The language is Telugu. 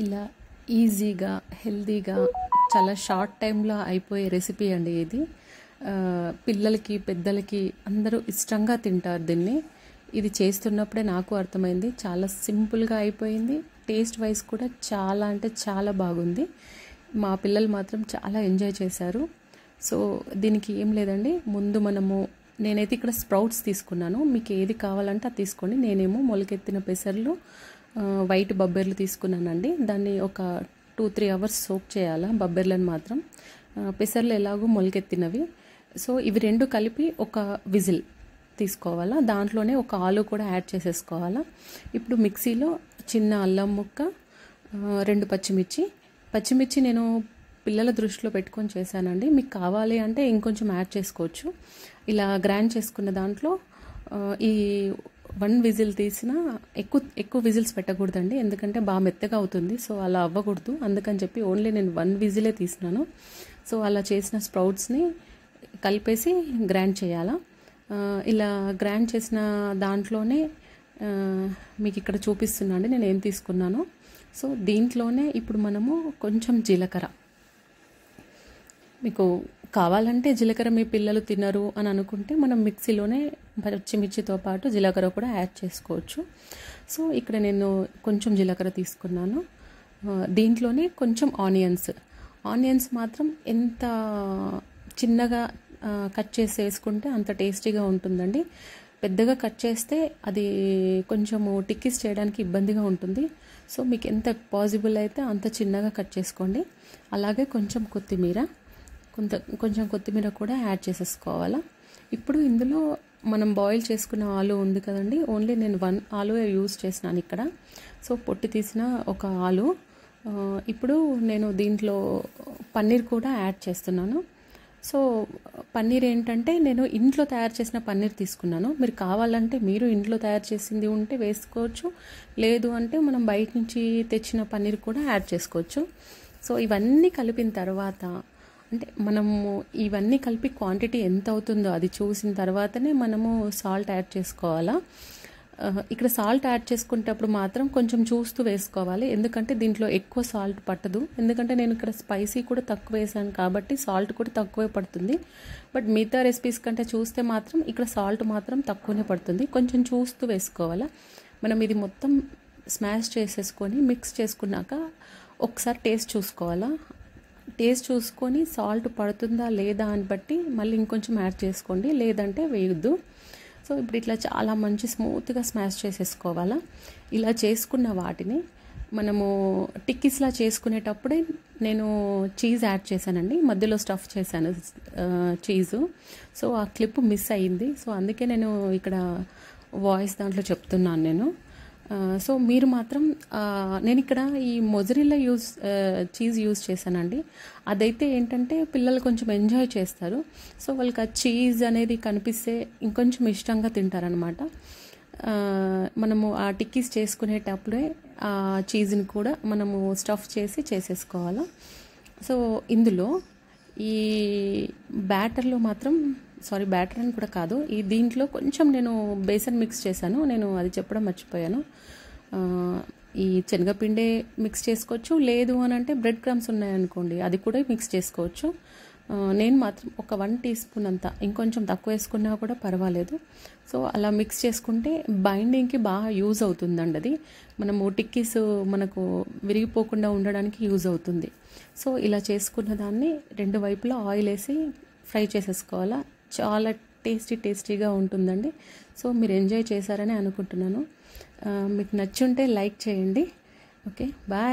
ఇలా ఈజీగా హెల్తీగా చాలా షార్ట్ టైంలో అయిపోయే రెసిపీ అండి ఇది. పిల్లలకి పెద్దలకి అందరూ ఇష్టంగా తింటారు దీన్ని. ఇది చేస్తున్నప్పుడే నాకు అర్థమైంది, చాలా సింపుల్గా అయిపోయింది. టేస్ట్ వైజ్ కూడా చాలా అంటే చాలా బాగుంది. మా పిల్లలు మాత్రం చాలా ఎంజాయ్ చేశారు. సో దీనికి ఏం లేదండి, ముందు నేనైతే ఇక్కడ స్ప్రౌట్స్ తీసుకున్నాను. మీకు ఏది కావాలంటే అది తీసుకోండి. నేనేమో మొలకెత్తిన పెసర్లు, వైట్ బొబ్బెర్లు తీసుకున్నానండి. దాన్ని ఒక 2-3 అవర్స్ సోక్ చేయాలా బొబ్బెర్లను మాత్రం. పెసర్లు ఎలాగో మొలకెత్తినవి. సో ఇవి రెండు కలిపి ఒక విజిల్ తీసుకోవాలా. దాంట్లోనే ఒక ఆలు కూడా యాడ్ చేసేసుకోవాలా. ఇప్పుడు మిక్సీలో చిన్న అల్లం ముక్క, 2 పచ్చిమిర్చి నేను పిల్లల దృష్టిలో పెట్టుకొని చేశానండి. మీకు కావాలి అంటే ఇంకొంచెం యాడ్ చేసుకోవచ్చు. ఇలా గ్రైండ్ చేసుకున్న దాంట్లో ఈ 1 విజిల్ తీసిన ఎక్కువ విజిల్స్ పెట్టకూడదండి, ఎందుకంటే బాగా మెత్తగా అవుతుంది. సో అలా అవ్వకూడదు, అందుకని చెప్పి ఓన్లీ నేను 1 విజిలే తీసినాను. సో అలా చేసిన స్ప్రౌట్స్ని కలిపేసి గ్రైండ్ చేయాలా. ఇలా గ్రైండ్ చేసిన దాంట్లోనే మీకు ఇక్కడ చూపిస్తున్నాండి నేను ఏం తీసుకున్నాను. సో దీంట్లోనే ఇప్పుడు మనము కొంచెం జీలకర్ర, మీకు కావాలంటే జీలకర్ర మీ పిల్లలు తినరు అని అనుకుంటే మనం మిక్సీలోనే పచ్చిమిర్చితో పాటు జీలకర్ర కూడా యాడ్ చేసుకోవచ్చు. సో ఇక్కడ నేను కొంచెం జీలకర్ర తీసుకున్నాను. దీంట్లోనే కొంచెం ఆనియన్స్ మాత్రం ఎంత చిన్నగా కట్ చేసి వేసుకుంటే అంత టేస్టీగా ఉంటుందండి. పెద్దగా కట్ చేస్తే అది కొంచెము టిక్కీస్ చేయడానికి ఇబ్బందిగా ఉంటుంది. సో మీకు ఎంత పాసిబుల్ అయితే అంత చిన్నగా కట్ చేసుకోండి. అలాగే కొంచెం కొత్తిమీర కూడా యాడ్ చేసేసుకోవాలా. ఇప్పుడు ఇందులో మనం బాయిల్ చేసుకున్న ఆలు ఉంది కదండి, ఓన్లీ నేను 1 ఆలు యూజ్ చేసినాను ఇక్కడ. సో పొట్టు తీసిన ఒక ఆలు. ఇప్పుడు నేను దీంట్లో పన్నీర్ కూడా యాడ్ చేస్తున్నాను. సో పన్నీర్ ఏంటంటే నేను ఇంట్లో తయారు చేసిన పన్నీర్ తీసుకున్నాను. మీరు కావాలంటే మీరు ఇంట్లో తయారు చేసింది ఉంటే వేసుకోవచ్చు, లేదు అంటే మనం బయట నుంచి తెచ్చిన పన్నీర్ కూడా యాడ్ చేసుకోవచ్చు. సో ఇవన్నీ కలిపిన తర్వాత, అంటే మనము ఇవన్నీ కలిపి క్వాంటిటీ ఎంత అవుతుందో అది చూసిన తర్వాతనే మనము సాల్ట్ యాడ్ చేసుకోవాలా. ఇక్కడ సాల్ట్ యాడ్ చేసుకునేటప్పుడు మాత్రం కొంచెం చూస్తూ వేసుకోవాలి, ఎందుకంటే దీంట్లో ఎక్కువ సాల్ట్ పట్టదు. ఎందుకంటే నేను ఇక్కడ స్పైసీ కూడా తక్కువ వేసాను కాబట్టి సాల్ట్ కూడా తక్కువే పడుతుంది. బట్ మిగతా రెసిపీస్ కంటే చూస్తే మాత్రం ఇక్కడ సాల్ట్ మాత్రం తక్కువనే పడుతుంది. కొంచెం చూస్తూ వేసుకోవాలా. మనం ఇది మొత్తం స్మాష్ చేసేసుకొని మిక్స్ చేసుకున్నాక ఒకసారి టేస్ట్ చూసుకోవాలా. టేస్ట్ చూసుకొని సాల్ట్ పడుతుందా లేదా అని బట్టి మళ్ళీ ఇంకొంచెం యాడ్ చేసుకోండి, లేదంటే వేయొద్దు. సో ఇప్పుడు ఇట్లా చాలా మంచి స్మూత్గా స్మాష్ చేసేసుకోవాలా. ఇలా చేసుకున్న వాటిని మనము టిక్కీస్లా చేసుకునేటప్పుడే నేను చీజ్ యాడ్ చేశానండి, మధ్యలో స్టఫ్ చేశాను చీజు. సో ఆ క్లిప్ మిస్ అయ్యింది. సో అందుకే నేను ఇక్కడ వాయిస్ దాంట్లో చెప్తున్నాను నేను. సో మీరు మాత్రం నేను ఇక్కడ ఈ మొజరెల్లా చీజ్ యూజ్ చేశానండి. అదైతే ఏంటంటే పిల్లలు కొంచెం ఎంజాయ్ చేస్తారు. సో వాళ్ళకి ఆ చీజ్ అనేది కనిపిస్తే ఇంకొంచెం ఇష్టంగా తింటారనమాట. మనము ఆ టిక్కీస్ చేసుకునేటప్పుడే ఆ చీజ్ని కూడా మనము స్టఫ్ చేసేసుకోవాలి. సో ఇందులో ఈ బ్యాటర్లో మాత్రం బ్యాటర్ అని కూడా కాదు, ఈ దీంట్లో కొంచెం నేను బేసన్ మిక్స్ చేశాను. నేను అది చెప్పడం మర్చిపోయాను. ఈ శనగపిండే మిక్స్ చేసుకోవచ్చు, లేదు అని అంటే బ్రెడ్ క్రమ్స్ ఉన్నాయనుకోండి అది కూడా మిక్స్ చేసుకోవచ్చు. నేను మాత్రం ఒక 1 టీ స్పూన్ అంతా, ఇంకొంచెం తక్కువ వేసుకున్నా కూడా పర్వాలేదు. సో అలా మిక్స్ చేసుకుంటే బైండింగ్కి బాగా యూజ్ అవుతుందండి. అది మనము టిక్కీస్ మనకు విరిగిపోకుండా ఉండడానికి యూజ్ అవుతుంది. సో ఇలా చేసుకున్న దాన్ని 2 వైపులా ఆయిల్ వేసి ఫ్రై చేసేసుకోవాలా. చాలా టేస్టీగా ఉంటుందండి. సో మీరు ఎంజాయ్ చేశారని అనుకుంటున్నాను. మీకు నచ్చుంటే లైక్ చేయండి. Okay, bye.